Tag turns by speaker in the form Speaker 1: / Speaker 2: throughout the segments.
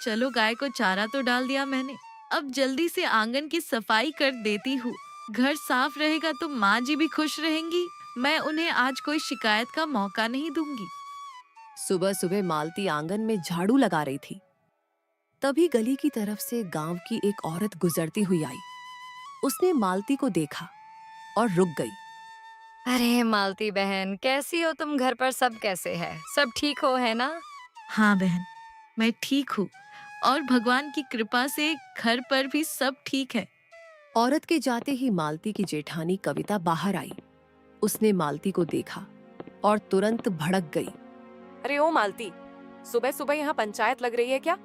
Speaker 1: चलो गाय को चारा तो डाल दिया मैंने, अब जल्दी से आंगन की सफाई कर देती हूँ। घर साफ रहेगा तो माँ जी भी खुश रहेंगी। मैं उन्हें आज कोई शिकायत का मौका नहीं दूंगी।
Speaker 2: सुबह सुबह मालती आंगन में झाड़ू लगा रही थी। तभी गली की तरफ से गांव की एक औरत गुजरती हुई आई। उसने मालती को देखा और रुक गई।
Speaker 3: अरे मालती बहन, कैसी हो तुम? घर पर सब कैसे है? सब ठीक हो, है ना?
Speaker 1: हाँ बहन, मैं ठीक हूँ और भगवान की कृपा से घर पर भी सब ठीक है।
Speaker 2: औरत के जाते ही मालती की जेठानी कविता बाहर आई। उसने मालती को देखा और तुरंत भड़क गई।
Speaker 4: अरे ओ मालती, सुबह सुबह यहाँ पंचायत लग रही है क्या?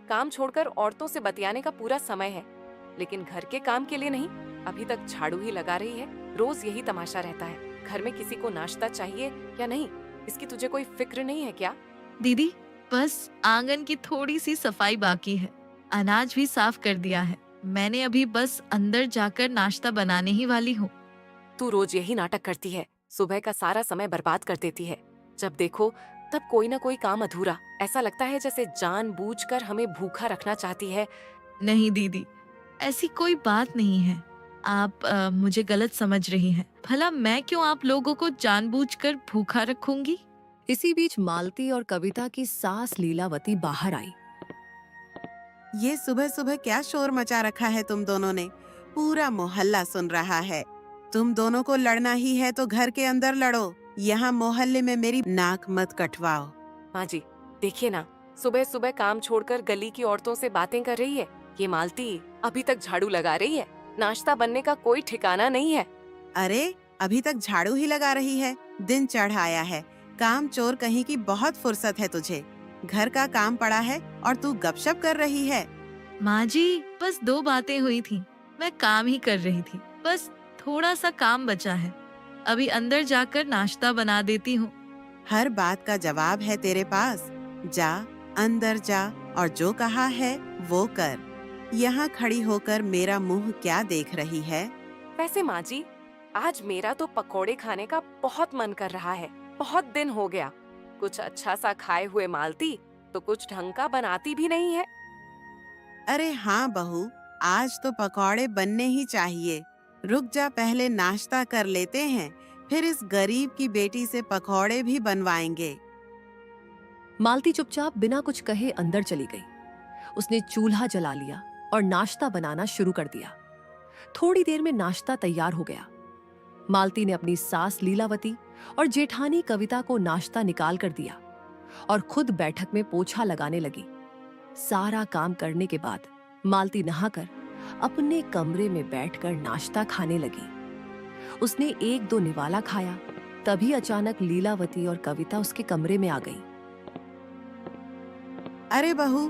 Speaker 4: काम छोड़कर औरतों से बतियाने का पूरा समय है, लेकिन घर के काम के लिए नहीं। अभी तक झाड़ू ही लगा रही है। रोज यही तमाशा रहता है। घर में किसी को नाश्ता चाहिए या नहीं, इसकी तुझे कोई फिक्र नहीं है क्या?
Speaker 1: दीदी, बस आंगन की थोड़ी सी सफाई बाकी है। अनाज भी साफ कर दिया है। मैंने अभी बस अंदर जाकर नाश्ता बनाने ही वाली हूँ।
Speaker 4: तू रोज यही नाटक करती है। सुबह का सारा समय बर्बाद कर देती है। जब देखो तब कोई ना कोई काम अधूरा। ऐसा लगता है जैसे जानबूझकर हमें भूखा रखना चाहती है।
Speaker 1: नहीं दीदी, ऐसी कोई बात नहीं है। आप मुझे गलत समझ रही हैं। भला मैं क्यों आप लोगों को जानबूझकर भूखा रखूंगी?
Speaker 2: इसी बीच मालती और कविता की सास लीलावती बाहर आई।
Speaker 5: ये सुबह सुबह क्या शोर मचा रखा है तुम दोनों ने? पूरा मोहल्ला सुन रहा है। तुम दोनों को लड़ना ही है तो घर के अंदर लड़ो। यहाँ मोहल्ले में मेरी नाक मत कटवाओ।
Speaker 4: माँ जी, देखिए ना, सुबह सुबह काम छोड़कर गली की औरतों से बातें कर रही है। ये मालती अभी तक झाड़ू लगा रही है। नाश्ता बनने का कोई ठिकाना नहीं है।
Speaker 5: अरे, अभी तक झाड़ू ही लगा रही है? दिन चढ़ आया है। काम चोर कहीं की, बहुत फुर्सत है तुझे। घर का काम पड़ा है और तू गपशप कर रही है।
Speaker 1: माँ जी, बस 2 बातें हुई थी। मैं काम ही कर रही थी। बस थोड़ा सा काम बचा है। अभी अंदर जाकर नाश्ता बना देती हूँ।
Speaker 5: हर बात का जवाब है तेरे पास। जा, अंदर जा और जो कहा है वो कर। यहाँ खड़ी होकर मेरा मुंह क्या देख रही है?
Speaker 4: वैसे माँ जी, आज मेरा तो पकोड़े खाने का बहुत मन कर रहा है। बहुत दिन हो गया। कुछ अच्छा सा खाए हुए मालती तो कुछ ढंग का बनाती भी नहीं है।
Speaker 5: अरे हाँ बहू, आज तो पकौड़े बनने ही चाहिए। रुक जा, पहले नाश्ता कर लेते हैं, फिर इस गरीब की बेटी से पकौड़े भी बनवाएंगे।
Speaker 2: मालती चुपचाप बिना कुछ कहे अंदर चली गई। उसने चूल्हा जला लिया और नाश्ता बनाना शुरू कर दिया। थोड़ी देर में नाश्ता तैयार हो गया। मालती ने अपनी सास लीलावती और जेठानी कविता को नाश्ता निकाल कर दिया और खुद बैठक में पोछा लगाने लगी। सारा काम करने के बाद मालती नहाकर अपने कमरे में बैठकर नाश्ता खाने लगी। उसने 1-2 निवाला खाया, तभी अचानक लीलावती और कविता उसके कमरे में आ गई।
Speaker 5: अरे बहू,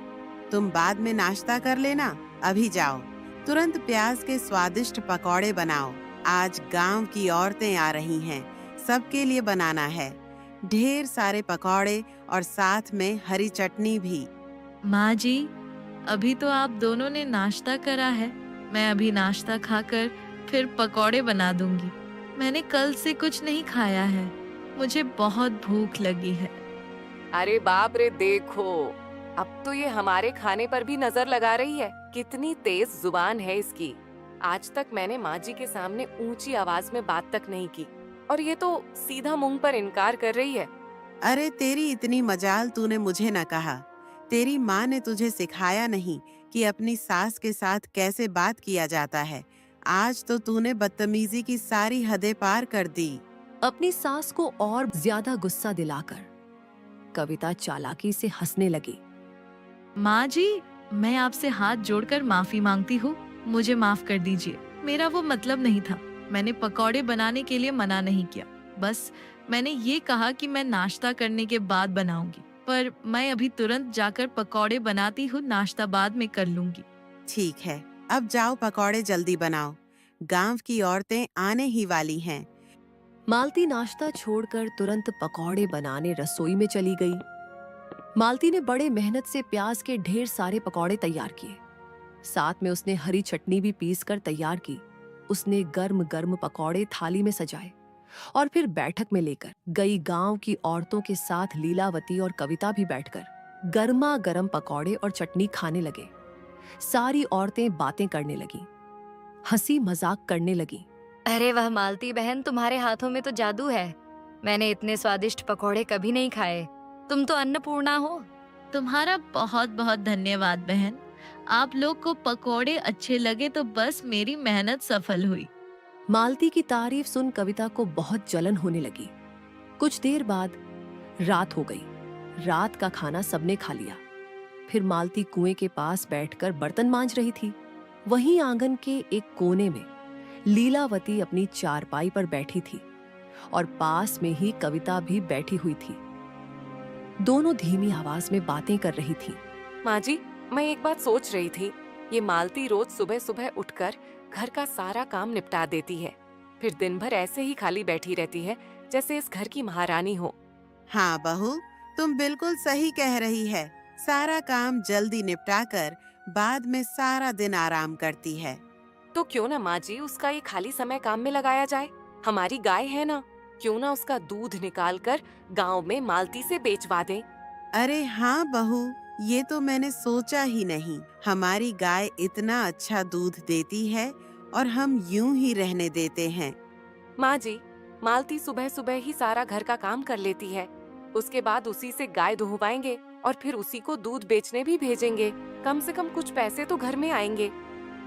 Speaker 5: तुम बाद में नाश्ता कर लेना। अभी जाओ, तुरंत प्याज के स्वादिष्ट पकौड़े बनाओ। आज गांव की औरतें आ रही हैं, सबके लिए बनाना है। ढेर सारे पकौड़े और साथ में हरी चटनी भी।
Speaker 1: माँ जी, अभी तो आप दोनों ने नाश्ता करा है। मैं अभी नाश्ता खाकर फिर पकौड़े बना दूंगी। मैंने कल से कुछ नहीं खाया है। मुझे बहुत भूख लगी है।
Speaker 4: अरे बाप रे, देखो अब तो ये हमारे खाने पर भी नजर लगा रही है। कितनी तेज जुबान है इसकी। आज तक मैंने माँ जी के सामने ऊंची आवाज में बात तक नहीं की, और ये तो सीधा मुंह पर इनकार कर रही है।
Speaker 5: अरे तेरी इतनी मजाल, तूने मुझे न कहा। तेरी माँ ने तुझे सिखाया नहीं कि अपनी सास के साथ कैसे बात किया जाता है। आज तो तूने बदतमीजी की सारी हदें पार कर दी।
Speaker 2: अपनी सास को और ज्यादा गुस्सा दिलाकर कविता चालाकी से हंसने लगी।
Speaker 1: माँ जी, मैं आपसे हाथ जोड़कर माफी मांगती हूँ। मुझे माफ कर दीजिए। मेरा वो मतलब नहीं था। मैंने पकौड़े बनाने के लिए मना नहीं किया। बस मैंने ये कहा कि मैं नाश्ता करने के बाद बनाऊंगी। पर मैं अभी तुरंत जाकर पकौड़े बनाती हूँ। नाश्ता बाद में कर लूंगी।
Speaker 5: ठीक है, अब जाओ पकौड़े जल्दी बनाओ। गांव की औरतें आने ही वाली हैं।
Speaker 2: मालती नाश्ता छोड़कर तुरंत पकौड़े बनाने रसोई में चली गई। मालती ने बड़े मेहनत से प्याज के ढेर सारे पकौड़े तैयार किए। साथ में उसने हरी चटनी भी पीस कर तैयार की। उसने गर्म गर्म पकौड़े थाली में सजाए और फिर बैठक में लेकर गई। गांव की औरतों के साथ लीलावती और कविता भी बैठकर गर्मा गर्म पकौड़े और चटनी खाने लगे। सारी औरतें बातें करने लगीं, हंसी मजाक करने लगीं।
Speaker 3: अरे वाह मालती बहन, तुम्हारे हाथों में तो जादू है। मैंने इतने स्वादिष्ट पकोड़े कभी नहीं खाए। तुम तो अन्नपूर्णा हो।
Speaker 1: तुम्हारा बहुत बहुत धन्यवाद बहन। आप लोग को पकोड़े अच्छे लगे तो बस मेरी मेहनत सफल हुई।
Speaker 2: मालती की तारीफ सुन कविता को बहुत जलन होने लगी। कुछ देर बाद रात हो गई। रात का खाना सबने खा लिया। फिर मालती कुएं के पास बैठकर बर्तन मांज रही थी। वहीं आंगन के एक कोने में लीलावती अपनी चारपाई पर बैठी थी और पास में ही कविता भी बैठी हुई थी। दोनों धीमी आवाज में बातें कर रही थी।
Speaker 4: माँ जी, मैं एक बात सोच रही थी। ये मालती रोज सुबह सुबह उठकर घर का सारा काम निपटा देती है, फिर दिन भर ऐसे ही खाली बैठी रहती है जैसे इस घर की महारानी हो।
Speaker 5: हाँ बहू, तुम बिल्कुल सही कह रही है। सारा काम जल्दी निपटा कर बाद में सारा दिन आराम करती है।
Speaker 4: तो क्यों ना माँ जी उसका ये खाली समय काम में लगाया जाए। हमारी गाय है ना, क्यों ना उसका दूध निकाल कर गाँव में मालती से बेचवा दें।
Speaker 5: अरे हाँ बहू, ये तो मैंने सोचा ही नहीं। हमारी गाय इतना अच्छा दूध देती है और हम यूं ही रहने देते हैं।
Speaker 4: माँ जी, मालती सुबह सुबह ही सारा घर का काम कर लेती है। उसके बाद उसी से गाय दुहवाएंगे और फिर उसी को दूध बेचने भी भेजेंगे। कम से कम कुछ पैसे तो घर में आएंगे।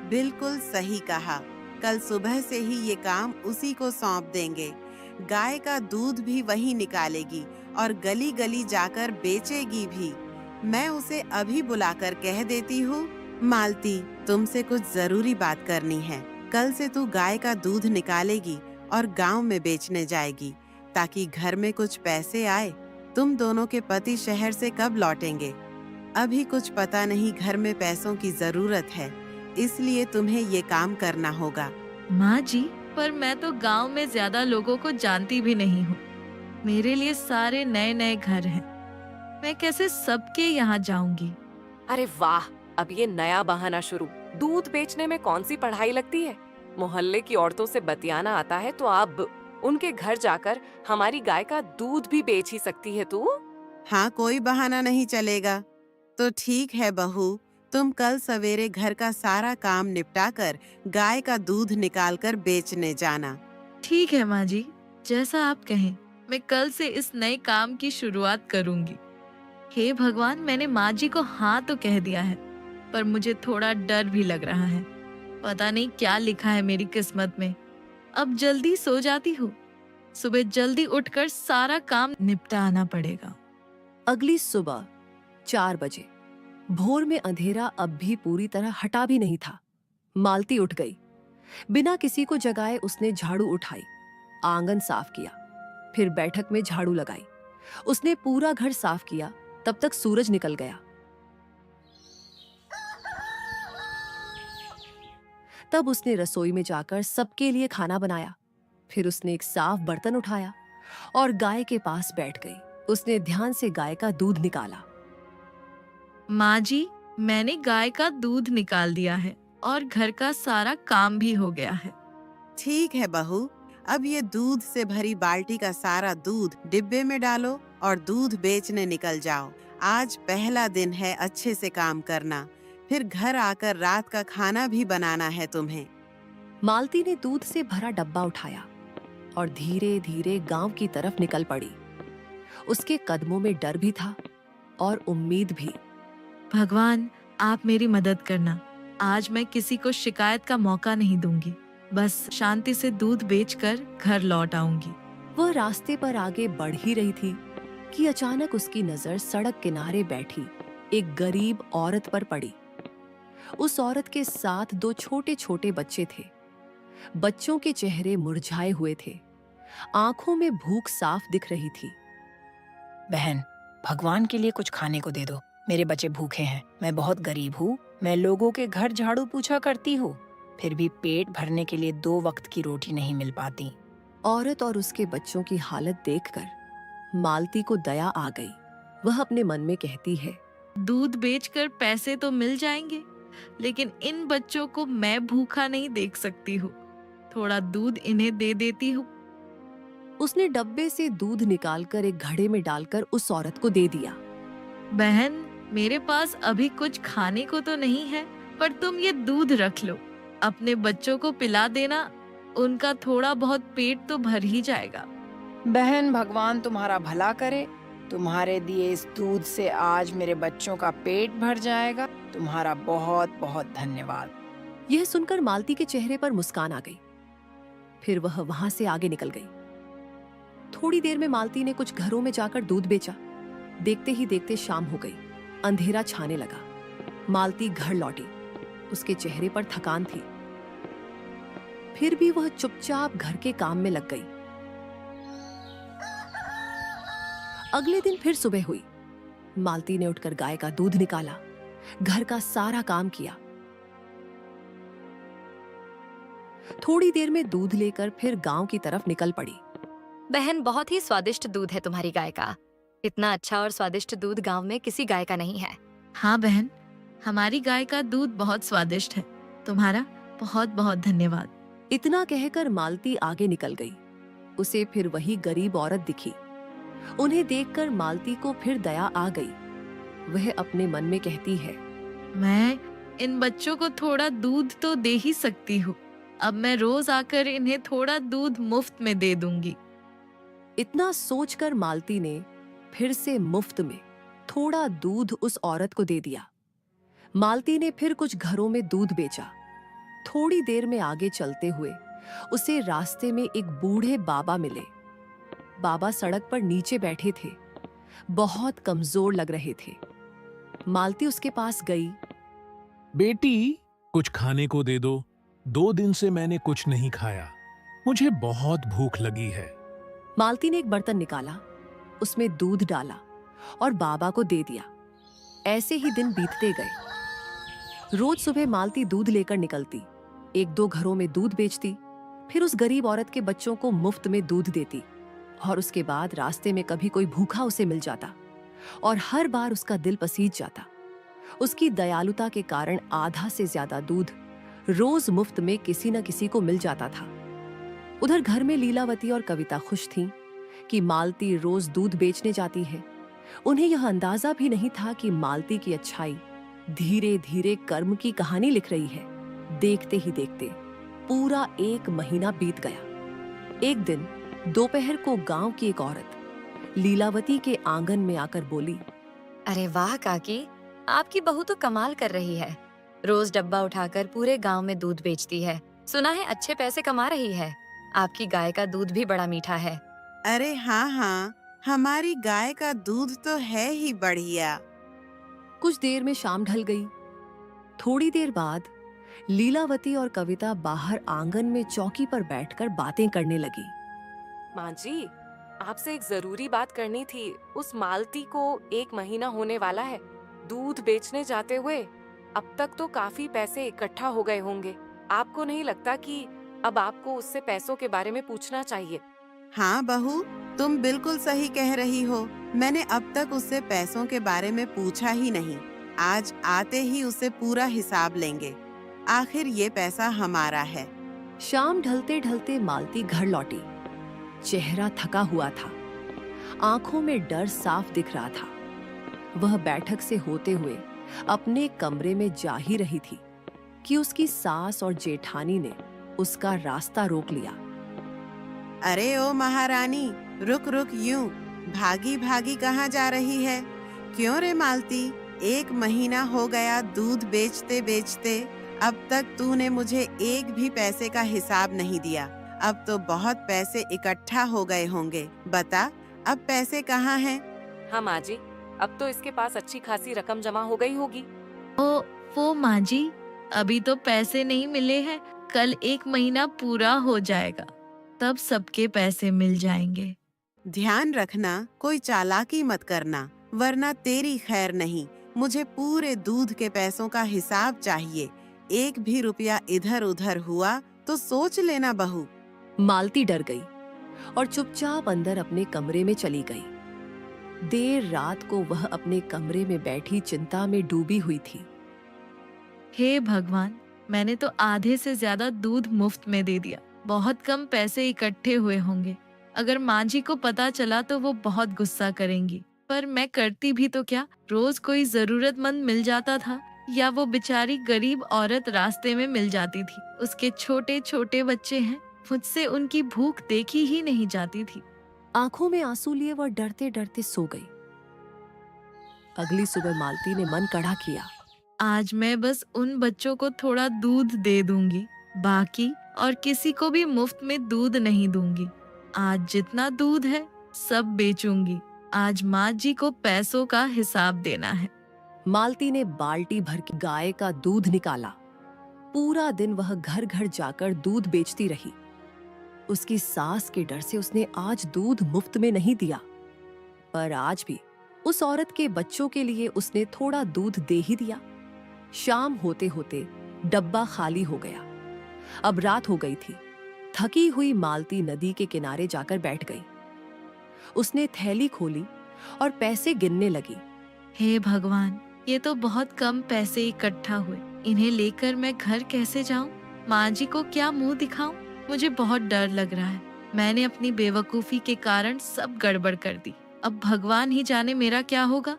Speaker 5: बिल्कुल सही कहा। कल सुबह से ही ये काम उसी को सौंप देंगे। गाय का दूध भी वही निकालेगी और गली गली जाकर बेचेगी भी। मैं उसे अभी बुलाकर कह देती हूँ। मालती, तुमसे कुछ जरूरी बात करनी है। कल से तू गाय का दूध निकालेगी और गांव में बेचने जाएगी, ताकि घर में कुछ पैसे आए। तुम दोनों के पति शहर से कब लौटेंगे? अभी कुछ पता नहीं, घर में पैसों की जरूरत है, इसलिए तुम्हें ये काम करना होगा।
Speaker 1: माँ जी, पर मैं तो गांव में ज्यादा लोगों को जानती भी नहीं हूँ। मेरे लिए सारे नए नए घर हैं। मैं कैसे सबके यहाँ जाऊंगी?
Speaker 4: अरे वाह, अब ये नया बहाना शुरू। दूध बेचने में कौन सी पढ़ाई लगती है? मोहल्ले की औरतों से बतियाना आता है तो अब उनके घर जाकर हमारी गाय का दूध भी बेच ही सकती है तू।
Speaker 5: हाँ, कोई बहाना नहीं चलेगा। तो ठीक है बहू, तुम कल सवेरे घर का सारा काम निपटाकर गाय का दूध निकालकर बेचने जाना।
Speaker 1: ठीक है माँ जी, जैसा आप कहें। मैं कल से इस नए काम की शुरुआत करूंगी। हे भगवान, मैंने माँ जी को हाँ तो कह दिया है, पर मुझे थोड़ा डर भी लग रहा है। पता नहीं क्या लिखा है मेरी किस्मत में। अब जल्दी सो जाती हूँ। सुबह जल्दी उठकर सारा काम निपटाना पड़ेगा।
Speaker 2: अगली सुबह 4 बजे भोर में अंधेरा अब भी पूरी तरह हटा भी नहीं था। मालती उठ गई। बिना किसी को जगाए उसने झाड़ू उठाई, आंगन साफ किया, फिर बैठक में झाड़ू लगाई। उसने पूरा घर साफ किया। तब तक सूरज निकल गया। तब उसने रसोई में जाकर सबके लिए खाना बनाया। फिर उसने एक साफ बर्तन उठाया और गाय के पास बैठ गई। उसने ध्यान से गाय का दूध निकाला।
Speaker 1: माँ जी, मैंने गाय का दूध निकाल दिया है और घर का सारा काम भी हो गया है।
Speaker 5: ठीक है बहू, अब ये दूध से भरी बाल्टी का सारा दूध डिब्बे में डालो और दूध बेचने निकल जाओ। आज पहला दिन है अच्छे से काम करना, फिर घर आकर रात का खाना भी बनाना है तुम्हें।
Speaker 2: मालती ने दूध से भरा डब्बा उठाया और धीरे धीरे गांव की तरफ निकल पड़ी। उसके कदमों में डर भी था और उम्मीद भी।
Speaker 1: भगवान, आप मेरी मदद करना। आज मैं किसी को शिकायत का मौका नहीं दूंगी। बस शांति से दूध बेचकर घर लौट आऊंगी।
Speaker 2: वह रास्ते पर आगे बढ़ ही रही थी कि अचानक उसकी नजर सड़क किनारे बैठी एक गरीब औरत पर पड़ी। उस औरत के साथ 2 छोटे छोटे बच्चे थे। बच्चों के चेहरे मुरझाए हुए थे। आंखों में भूख साफ दिख रही थी।
Speaker 6: बहन, भगवान के लिए कुछ खाने को दे दो। मेरे बच्चे भूखे हैं। मैं बहुत गरीब हूँ। मैं लोगों के घर झाड़ू पूछा करती हूँ, फिर भी पेट भरने के लिए 2 वक्त की रोटी नहीं मिल पाती।
Speaker 2: औरत और उसके बच्चों की हालत देखकर मालती को दया आ गई। वह अपने मन में कहती है,
Speaker 1: दूध बेचकर पैसे तो मिल जाएंगे, लेकिन इन बच्चों को मैं भूखा नहीं देख सकती हूँ। थोड़ा दूध इन्हें दे देती हूँ।
Speaker 2: उसने डब्बे से दूध निकालकर एक घड़े में डालकर उस औरत को दे दिया।
Speaker 1: बहन, मेरे पास अभी कुछ खाने को तो नहीं है, पर तुम ये दूध रख लो। अपने बच्चों को पिला देना, उनका थोड़ा बहुत पेट तो भर ही जाएगा।
Speaker 6: बहन, भगवान तुम्हारा भला करे। तुम्हारे दिए इस दूध से आज मेरे बच्चों का पेट भर जाएगा। तुम्हारा बहुत बहुत धन्यवाद।
Speaker 2: यह सुनकर मालती के चेहरे पर मुस्कान आ गई। फिर वह वहां से आगे निकल गई। थोड़ी देर में मालती ने कुछ घरों में जाकर दूध बेचा। देखते ही देखते शाम हो गई। अंधेरा छाने लगा। मालती घर लौटी। उसके चेहरे पर थकान थी। फिर भी वह चुपचाप घर के काम में लग गई। अगले दिन फिर सुबह हुई। मालती ने उठकर गाय का दूध निकाला, घर का सारा काम किया। थोड़ी देर में दूध लेकर फिर गांव की तरफ निकल पड़ी।
Speaker 3: बहन, बहुत ही स्वादिष्ट दूध है तुम्हारी गाय का। इतना अच्छा और स्वादिष्ट दूध गांव में किसी गाय का नहीं है।
Speaker 1: हाँ बहन, हमारी गाय का दूध बहुत स्वादिष्ट है। तुम्हारा बहुत बहुत धन्यवाद।
Speaker 2: इतना कहकर मालती आगे निकल गई। उसे फिर वही गरीब औरत दिखी। उन्हें देखकर मालती को फिर दया आ गई। वह अपने मन में कहती है,
Speaker 1: मैं इन बच्चों को थोड़ा दूध तो दे ही सकती हूँ। अब मैं रोज आकर इन्हें थोड़ा दूध मुफ्त में दे दूंगी।
Speaker 2: इतना सोचकर मालती ने फिर से मुफ्त में थोड़ा दूध उस औरत को दे दिया। मालती ने फिर कुछ घरों में दूध बेचा। थोड़ी देर में आगे चलते हुए उसे रास्ते में एक बूढ़े बाबा मिले। बाबा सड़क पर नीचे बैठे थे। बहुत कमजोर लग रहे थे। मालती उसके पास गई।
Speaker 7: बेटी, कुछ खाने को दे दो। 2 दिन से मैंने कुछ नहीं खाया। मुझे बहुत भूख लगी है।
Speaker 2: मालती ने एक बर्तन निकाला, उसमें दूध डाला और बाबा को दे दिया। ऐसे ही दिन बीतते गए। रोज सुबह मालती दूध लेकर निकलती। 1-2 घरों में दूध बेचती। फिर उस गरीब औरत के बच्चों को मुफ्त में दूध देती। और उसके बाद रास्ते में कभी कोई भूखा उसे मिल जाता और हर बार उसका दिल पसीज जाता। उसकी दयालुता के कारण आधा से ज्यादा दूध रोज मुफ्त में किसी न किसी को मिल जाता था। उधर घर में लीलावती और कविता खुश थीं कि मालती रोज दूध बेचने जाती है। उन्हें यह अंदाजा भी नहीं था कि मालती की अच्छाई धीरे धीरे कर्म की कहानी लिख रही है। देखते ही देखते पूरा 1 महीना बीत गया। एक दिन दोपहर को गांव की एक औरत लीलावती के आंगन में आकर बोली,
Speaker 3: अरे वाह काकी, आपकी बहू तो कमाल कर रही है। रोज डब्बा उठाकर पूरे गांव में दूध बेचती है। सुना है अच्छे पैसे कमा रही है। आपकी गाय का दूध भी बड़ा मीठा है।
Speaker 5: अरे हाँ हाँ, हमारी गाय का दूध तो है ही बढ़िया।
Speaker 2: कुछ देर में शाम ढल गई। थोड़ी देर बाद लीलावती और कविता बाहर आंगन में चौकी पर बैठकर बातें करने लगी।
Speaker 4: माँ जी, आपसे एक जरूरी बात करनी थी। उस मालती को 1 महीना होने वाला है दूध बेचने जाते हुए। अब तक तो काफी पैसे इकट्ठा हो गए होंगे। आपको नहीं लगता कि अब आपको उससे पैसों के बारे में पूछना चाहिए?
Speaker 5: हाँ बहू, तुम बिल्कुल सही कह रही हो। मैंने अब तक उससे पैसों के बारे में पूछा ही नहीं। आज आते ही उससे पूरा हिसाब लेंगे। आखिर ये पैसा हमारा है।
Speaker 2: शाम ढलते ढलते मालती घर लौटी। चेहरा थका हुआ था। आंखों में डर साफ दिख रहा था। वह बैठक से होते हुए अपने कमरे में जा ही रही थी कि उसकी सास और जेठानी ने उसका रास्ता रोक लिया।
Speaker 5: अरे ओ महारानी, रुक रुक, यूं भागी भागी कहाँ जा रही है? क्यों रे मालती, 1 महीना हो गया दूध बेचते बेचते। अब तक तूने मुझे एक भी पैसे का हिसाब नहीं दिया। अब तो बहुत पैसे इकट्ठा हो गए होंगे। बता, अब पैसे कहाँ हैं?
Speaker 4: हाँ माँ जी, अब तो इसके पास अच्छी खासी रकम जमा हो गई होगी।
Speaker 1: वो माँ जी, अभी तो पैसे नहीं मिले हैं। कल 1 महीना पूरा हो जाएगा, तब सबके पैसे मिल जाएंगे।
Speaker 5: ध्यान रखना, कोई चालाकी मत करना, वरना तेरी खैर नहीं। मुझे पूरे दूध के पैसों का हिसाब चाहिए। 1 भी रुपया इधर उधर हुआ तो सोच लेना बहू।
Speaker 2: मालती डर गई और चुपचाप अंदर अपने कमरे में चली गई। देर रात को वह अपने कमरे में बैठी चिंता में डूबी हुई थी।
Speaker 1: हे भगवान, मैंने तो आधे से ज्यादा दूध मुफ्त में दे दिया। बहुत कम पैसे इकट्ठे हुए होंगे। अगर माँ जी को पता चला तो वो बहुत गुस्सा करेंगी। पर मैं करती भी तो क्या, रोज कोई जरूरतमंद मिल जाता था या वो बेचारी गरीब औरत रास्ते में मिल जाती थी। उसके छोटे छोटे बच्चे हैं, मुझसे उनकी भूख देखी ही नहीं जाती थी।
Speaker 2: आंखों में आंसू लिए वह डरते डरते सो गई। अगली सुबह मालती ने मन कड़ा किया।
Speaker 1: आज मैं बस उन बच्चों को थोड़ा दूध दे दूंगी, बाकी और किसी को भी मुफ्त में दूध नहीं दूंगी। आज जितना दूध है सब बेचूंगी। आज माँ जी को पैसों का हिसाब देना है।
Speaker 2: मालती ने बाल्टी भर के गाय का दूध निकाला। पूरा दिन वह घर घर जाकर दूध बेचती रही। उसकी सास के डर से उसने आज दूध मुफ्त में नहीं दिया, पर आज भी उस औरत के बच्चों के लिए उसने थोड़ा दूध दे ही दिया। शाम होते होते डब्बा खाली हो गया। अब रात हो गई थी। थकी हुई मालती नदी के किनारे जाकर बैठ गई। उसने थैली खोली और पैसे गिनने लगी।
Speaker 1: हे भगवान, ये तो बहुत कम पैसे इकट्ठा हुए। इन्हें लेकर मैं घर कैसे जाऊं? माँ जी को क्या मुंह दिखाऊं? मुझे बहुत डर लग रहा है। मैंने अपनी बेवकूफी के कारण सब गड़बड़ कर दी। अब भगवान ही जाने मेरा क्या होगा।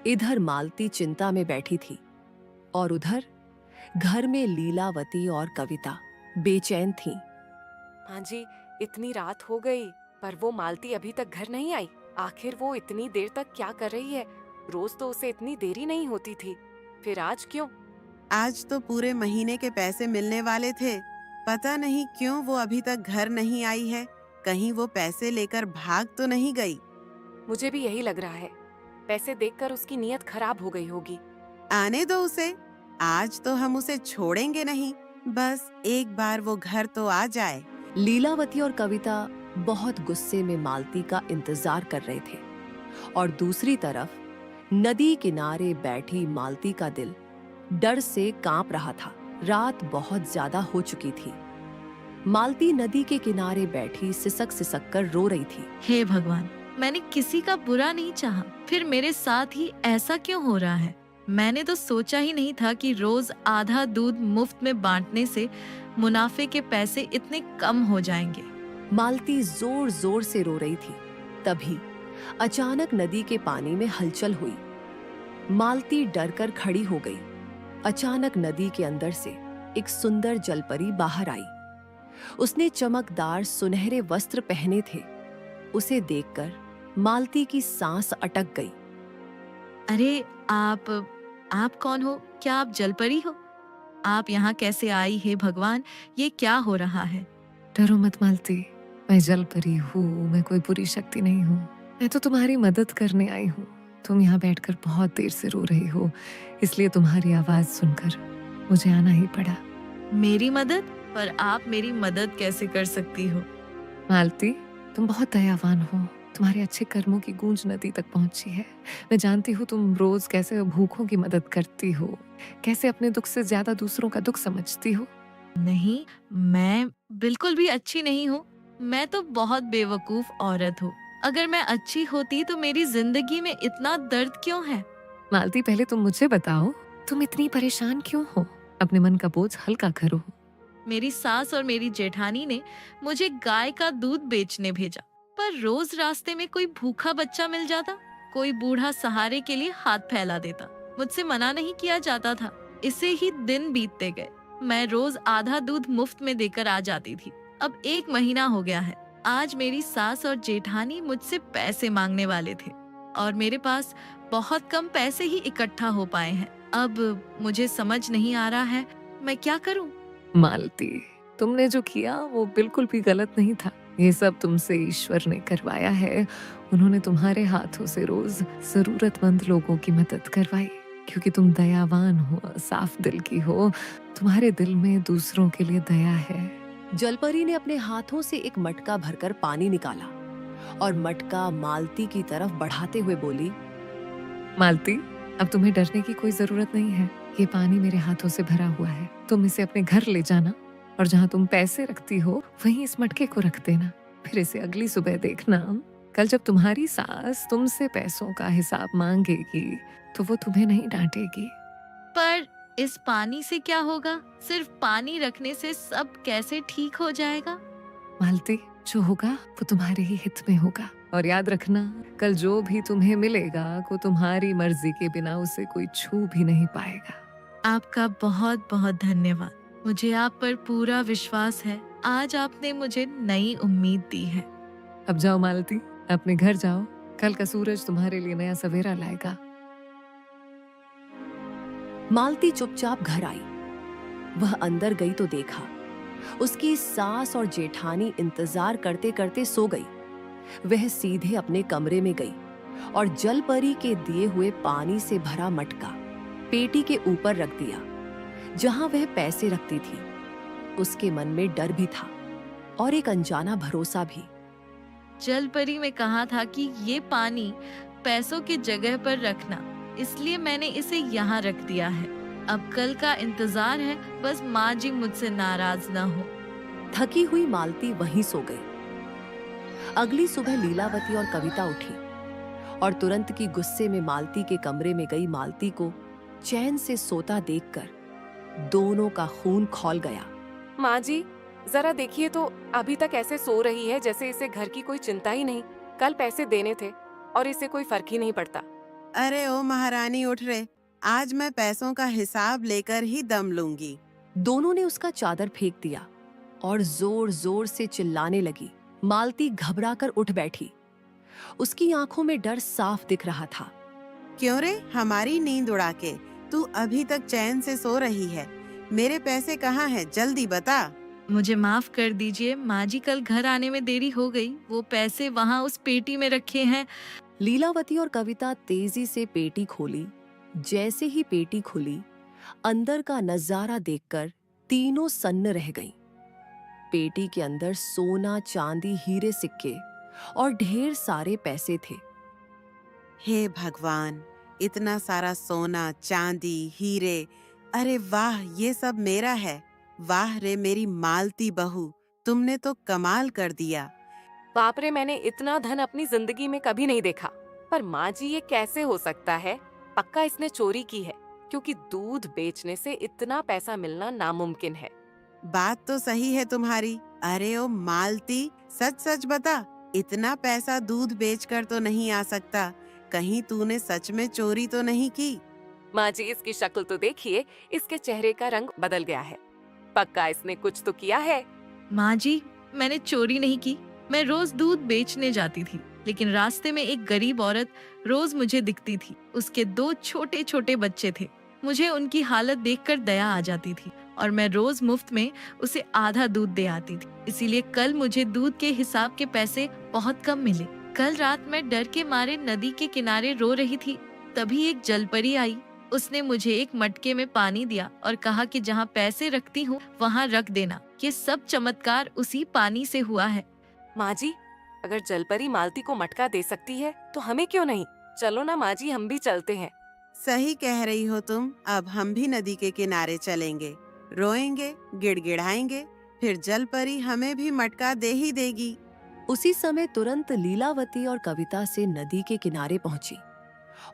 Speaker 2: इधर मालती चिंता में बैठी थी और उधर घर में लीलावती और कविता बेचैन थीं।
Speaker 4: माँ जी, इतनी रात हो गई पर वो मालती अभी तक घर नहीं आई। आखिर वो इतनी देर तक क्या कर रही है? रोज तो उसे इतनी देरी नहीं होती थी, फिर आज क्यों?
Speaker 5: आज तो पूरे महीने के पैसे मिलने वाले थे। पता नहीं क्यों वो अभी तक घर नहीं आई है। कहीं वो पैसे लेकर भाग तो नहीं गई।
Speaker 4: मुझे भी यही लग रहा है। पैसे देखकर उसकी नीयत खराब हो गई होगी।
Speaker 5: आने दो उसे, आज तो हम उसे छोड़ेंगे नहीं। बस एक बार वो घर तो आ जाए।
Speaker 2: लीलावती और कविता बहुत गुस्से में मालती का इंतजार कर रहे थे और दूसरी तरफ नदी किनारे बैठी मालती का दिल डर से कांप रहा था। रात बहुत ज्यादा हो चुकी थी। मालती नदी के किनारे बैठी सिसक सिसक कर रो रही थी।
Speaker 1: हे भगवान, मैंने किसी का बुरा नहीं चाहा, फिर मेरे साथ ही ऐसा क्यों हो रहा है? मैंने तो सोचा ही नहीं था कि रोज आधा दूध मुफ्त में बांटने से मुनाफे के पैसे इतने कम हो जाएंगे।
Speaker 2: मालती जोर जोर से रो रही थी। तभी अचानक नदी के पानी में हलचल हुई। मालती डरकर खड़ी हो गई। अचानक नदी के अंदर से एक सुंदर जलपरी बाहर आई। उसने चमकदार सुनहरे वस्त्र पहने थे। उसे देखकर मालती की सांस अटक गई।
Speaker 1: अरे आप कौन हो? क्या आप जलपरी हो? आप यहाँ कैसे आई? हे भगवान, ये क्या हो रहा है?
Speaker 8: डरो मत मालती, मैं जलपरी हूँ। मैं कोई बुरी शक्ति नहीं हूँ। मैं तो तुम्हारी मदद करने आई हूँ। तुम यहाँ बैठकर बहुत देर से रो रही हो, इसलिए तुम्हारी आवाज सुनकर मुझे आना ही पड़ा।
Speaker 1: मेरी मदद? पर आप मेरी मदद कैसे कर सकती हो?
Speaker 8: मालती, तुम बहुत दयावान हो। तुम्हारे अच्छे कर्मों की गूंज नदी तक पहुंची है। मैं जानती हूँ तुम रोज कैसे भूखों की मदद करती हो, कैसे अपने दुख से ज्यादा दूसरों का दुख समझती हो।
Speaker 1: नहीं, मैं बिल्कुल भी अच्छी नहीं हूँ। मैं तो बहुत बेवकूफ औरत हूँ। अगर मैं अच्छी होती तो मेरी जिंदगी में इतना दर्द क्यों है?
Speaker 8: मालती, पहले तुम मुझे बताओ, तुम इतनी परेशान क्यों हो? अपने मन का बोझ हल्का करो।
Speaker 1: मेरी सास और मेरी जेठानी ने मुझे गाय का दूध बेचने भेजा, पर रोज रास्ते में कोई भूखा बच्चा मिल जाता, कोई बूढ़ा सहारे के लिए हाथ फैला देता। मुझसे मना नहीं किया जाता था। इससे ही दिन बीतते गए। मैं रोज आधा दूध मुफ्त में देकर आ जाती थी। अब 1 महीना हो गया है। आज मेरी सास और जेठानी मुझसे पैसे मांगने वाले थे और मेरे पास बहुत कम पैसे ही इकट्ठा हो पाए हैं। अब मुझे समझ नहीं आ रहा है मैं क्या करूं।
Speaker 8: मालती, तुमने जो किया वो बिल्कुल भी गलत नहीं था। ये सब तुमसे ईश्वर ने करवाया है। उन्होंने तुम्हारे हाथों से रोज जरूरतमंद लोगों की मदद करवाई, क्योंकि तुम दयावान हो, साफ दिल की हो। तुम्हारे दिल में दूसरों के लिए दया है।
Speaker 2: जलपरी ने अपने हाथों से एक मटका भरकर पानी निकाला और मटका मालती की तरफ बढ़ाते हुए बोली,
Speaker 8: मालती, अब तुम्हें डरने की कोई जरूरत नहीं है। ये पानी मेरे हाथों से भरा हुआ है। तुम इसे अपने घर ले जाना और जहाँ तुम पैसे रखती हो वहीं इस मटके को रख देना। फिर इसे अगली सुबह देखना। कल जब तुम्हारी सास तुमसे पैसों का हिसाब मांगेगी तो वो तुम्हें नहीं डांटेगी।
Speaker 1: पर इस पानी से क्या होगा? सिर्फ पानी रखने से सब कैसे ठीक हो जाएगा?
Speaker 8: मालती, जो होगा वो तुम्हारे ही हित में होगा। और याद रखना, कल जो भी तुम्हें मिलेगा वो तुम्हारी मर्जी के बिना उसे कोई छू भी नहीं पाएगा।
Speaker 1: आपका बहुत बहुत धन्यवाद। मुझे आप पर पूरा विश्वास है। आज आपने मुझे नई उम्मीद दी है।
Speaker 8: अब जाओ मालती, अपने घर जाओ। कल का सूरज तुम्हारे लिए नया सवेरा लाएगा।
Speaker 2: मालती चुपचाप घर आई। वह अंदर गई तो देखा उसकी सास और जेठानी इंतजार करते करते सो गई। वह सीधे अपने कमरे में गई और जलपरी के दिए हुए पानी से भरा मटका पेटी के ऊपर रख दिया, जहां वह पैसे रखती थी। उसके मन में डर भी था और एक अनजाना भरोसा भी।
Speaker 1: जलपरी में कहा था कि ये पानी पैसों की जगह पर रखना, इसलिए मैंने इसे यहाँ रख दिया है। अब कल का इंतजार है, बस माँ जी मुझसे नाराज ना हो।
Speaker 2: थकी हुई मालती वहीं सो गई। अगली सुबह लीलावती और कविता उठी और तुरंत की गुस्से में मालती के कमरे में गई मालती को चैन से सोता देखकर दोनों का खून खौल गया।
Speaker 4: माँ जी, जरा देखिए तो, अभी तक ऐसे सो रही है जैसे इसे घर की कोई चिंता ही नहीं। कल पैसे देने थे और इसे कोई फर्क ही नहीं पड़ता।
Speaker 5: अरे ओ महारानी, उठ रे। आज मैं पैसों का हिसाब लेकर ही दम लूंगी।
Speaker 2: दोनों ने उसका चादर फेंक दिया और जोर जोर से चिल्लाने लगी। मालती घबराकर उठ बैठी। उसकी आंखों में डर साफ दिख रहा था।
Speaker 5: क्यों रे, हमारी नींद उड़ा के तू अभी तक चैन से सो रही है? मेरे पैसे कहाँ हैं? जल्दी बता।
Speaker 1: मुझे माफ कर दीजिए माँ जी, कल घर आने में देरी हो गई। वो पैसे वहाँ उस पेटी में रखे हैं।
Speaker 2: लीलावती और कविता तेजी से पेटी खोली। जैसे ही पेटी खुली, अंदर का नजारा देखकर तीनों सन्न रह गईं। पेटी के अंदर सोना, चांदी, हीरे, सिक्के और ढेर सारे पैसे थे।
Speaker 5: हे भगवान, इतना सारा सोना, चांदी, हीरे, अरे वाह, ये सब मेरा है। वाह रे मेरी मालती बहू, तुमने तो कमाल कर दिया।
Speaker 4: बाप रे, मैंने इतना धन अपनी जिंदगी में कभी नहीं देखा। पर माँ जी, ये कैसे हो सकता है? पक्का इसने चोरी की है, क्योंकि दूध बेचने से इतना पैसा मिलना नामुमकिन है।
Speaker 5: बात तो सही है तुम्हारी। अरे ओ मालती, सच सच बता, इतना पैसा दूध बेचकर तो नहीं आ सकता। कहीं तूने सच में चोरी तो नहीं की?
Speaker 4: माँ जी, इसकी शक्ल तो देखिए, इसके चेहरे का रंग बदल गया है। पक्का इसने कुछ तो किया है।
Speaker 1: माँ जी, मैंने चोरी नहीं की। मैं रोज दूध बेचने जाती थी, लेकिन रास्ते में एक गरीब औरत रोज मुझे दिखती थी। उसके 2 छोटे छोटे बच्चे थे। मुझे उनकी हालत देखकर दया आ जाती थी और मैं रोज मुफ्त में उसे आधा दूध दे आती थी। इसीलिए कल मुझे दूध के हिसाब के पैसे बहुत कम मिले। कल रात मैं डर के मारे नदी के किनारे रो रही थी। तभी एक जलपरी आई। उसने मुझे एक मटके में पानी दिया और कहा कि जहाँ पैसे रखती हूँ वहाँ रख देना। ये सब चमत्कार उसी पानी से हुआ है।
Speaker 4: माँ जी, अगर जलपरी मालती को मटका दे सकती है तो हमें क्यों नहीं? चलो ना माँ जी, हम भी चलते हैं।
Speaker 5: सही कह रही हो तुम। अब हम भी नदी के किनारे चलेंगे, रोएंगे, गिड़गिड़ाएंगे, फिर जलपरी हमें भी मटका दे ही देगी।
Speaker 2: उसी समय तुरंत लीलावती और कविता से नदी के किनारे पहुंची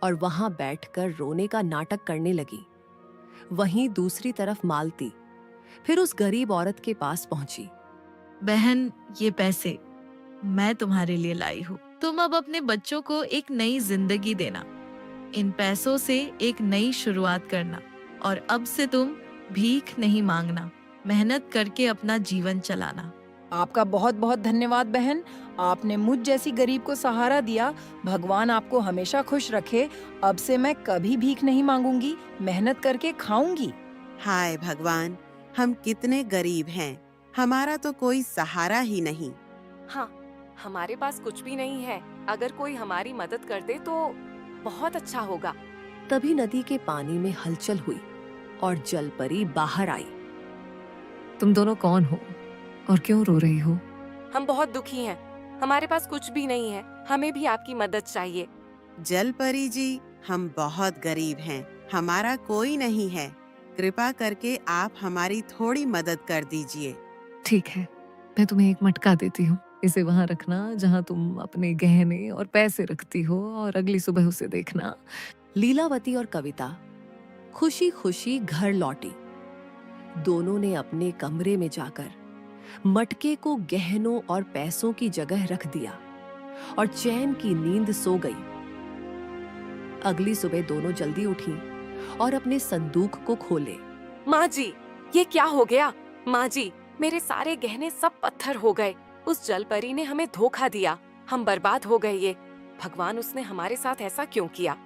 Speaker 2: और वहां बैठकर रोने का नाटक करने लगी। वहीं दूसरी तरफ मालती फिर उस गरीब औरत के पास पहुंची।
Speaker 1: बहन, ये पैसे मैं तुम्हारे लिए लाई हूँ। तुम अब अपने बच्चों को एक नई जिंदगी देना। इन पैसों से एक नई शुरुआत करना और अब से तुम भीख नहीं मांगना, मेहनत करके अपना जीवन चलाना।
Speaker 6: आपका बहुत बहुत धन्यवाद बहन। आपने मुझ जैसी गरीब को सहारा दिया। भगवान आपको हमेशा खुश रखे। अब से मैं कभी भीख नहीं मांगूंगी, मेहनत करके खाऊंगी।
Speaker 5: हाय भगवान, हम कितने गरीब हैं। हमारा तो कोई सहारा ही नहीं।
Speaker 4: हाँ, हमारे पास कुछ भी नहीं है। अगर कोई हमारी मदद कर दे तो बहुत अच्छा होगा।
Speaker 2: तभी नदी के पानी में हलचल हुई और जलपरी बाहर आई।
Speaker 8: तुम दोनों कौन हो और क्यों रो रही हो?
Speaker 4: हम बहुत दुखी हैं। हमारे पास कुछ भी नहीं है। हमें भी आपकी मदद चाहिए।
Speaker 5: जलपरी जी, हम बहुत गरीब हैं। हमारा कोई नहीं है। कृपा करके आप हमारी थोड़ी मदद कर दीजिए।
Speaker 8: ठीक है, मैं तुम्हें एक मटका देती हूँ। इसे वहां रखना जहां तुम अपने गहने और पैसे रखती हो और अगली सुबह उसे देखना।
Speaker 2: लीलावती और कविता खुशी खुशी घर लौटी। दोनों ने अपने कमरे में जाकर मटके को गहनों और पैसों की जगह रख दिया और चैन की नींद सो गई। अगली सुबह दोनों जल्दी उठी और अपने संदूक को खोले।
Speaker 4: माँ जी, ये क्या हो गया? माँ जी, मेरे सारे गहने सब पत्थर हो गए। उस जल परी ने हमें धोखा दिया, हम बर्बाद हो गए। ये भगवान, उसने हमारे साथ ऐसा क्यों किया?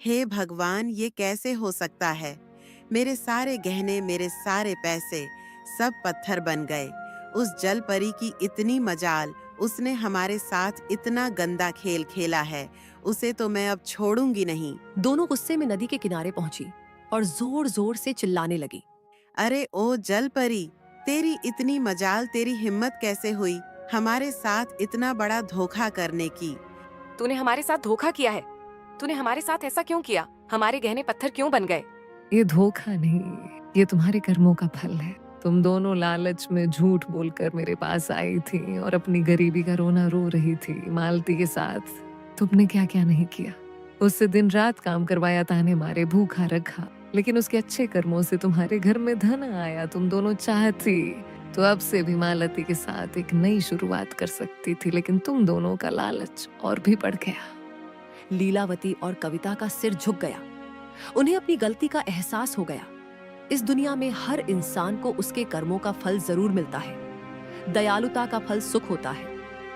Speaker 5: हे भगवान, ये कैसे हो सकता है? मेरे सारे गहने, मेरे सारे पैसे सब पत्थर बन गए। उस जल परी की इतनी मजाल, उसने हमारे साथ इतना गंदा खेल खेला है, उसे तो मैं अब छोड़ूंगी नहीं।
Speaker 2: दोनों गुस्से में नदी के किनारे पहुंची और जोर जोर से चिल्लाने लगी।
Speaker 5: अरे ओ जल परी, तेरी इतनी मजाल, तेरी हिम्मत कैसे हुई हमारे साथ इतना बड़ा धोखा करने की?
Speaker 4: तूने हमारे साथ धोखा किया है। तूने हमारे साथ ऐसा क्यों किया? हमारे गहने पत्थर क्यों बन गए?
Speaker 8: ये धोखा नहीं, ये तुम्हारे कर्मों का फल है। तुम दोनों लालच में झूठ बोलकर मेरे पास आई थी और अपनी गरीबी का रोना रो रही थी मालती के साथ। तुमने क्या क्या नहीं किया। उससे दिन रात काम करवाया, ताने मारे, भूखा रखा, लेकिन उसके अच्छे कर्मों से तुम्हारे घर में धन आया। तुम दोनों चाहती तो अब से भी मालती के साथ एक नई शुरुआत कर सकती थी, लेकिन तुम दोनों का लालच और भी बढ़ गया।
Speaker 2: लीलावती और कविता का सिर झुक गया। उन्हें अपनी गलती का एहसास हो गया। इस दुनिया में हर इंसान को उसके कर्मों का फल जरूर मिलता है। दयालुता का फल सुख होता है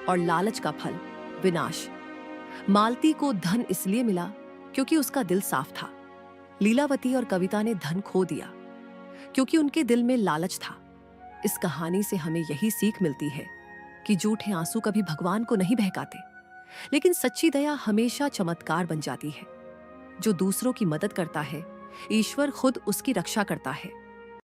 Speaker 2: और लालच का फल विनाश। मालती को धन इसलिए मिला क्योंकि उसका दिल साफ था। लीलावती और कविता ने धन खो दिया क्योंकि उनके दिल में लालच था। इस कहानी से हमें यही सीख मिलती है कि झूठे आंसू कभी भगवान को नहीं बहकाते, लेकिन सच्ची दया हमेशा चमत्कार बन जाती है। जो दूसरों की मदद करता है, ईश्वर खुद उसकी रक्षा करता है।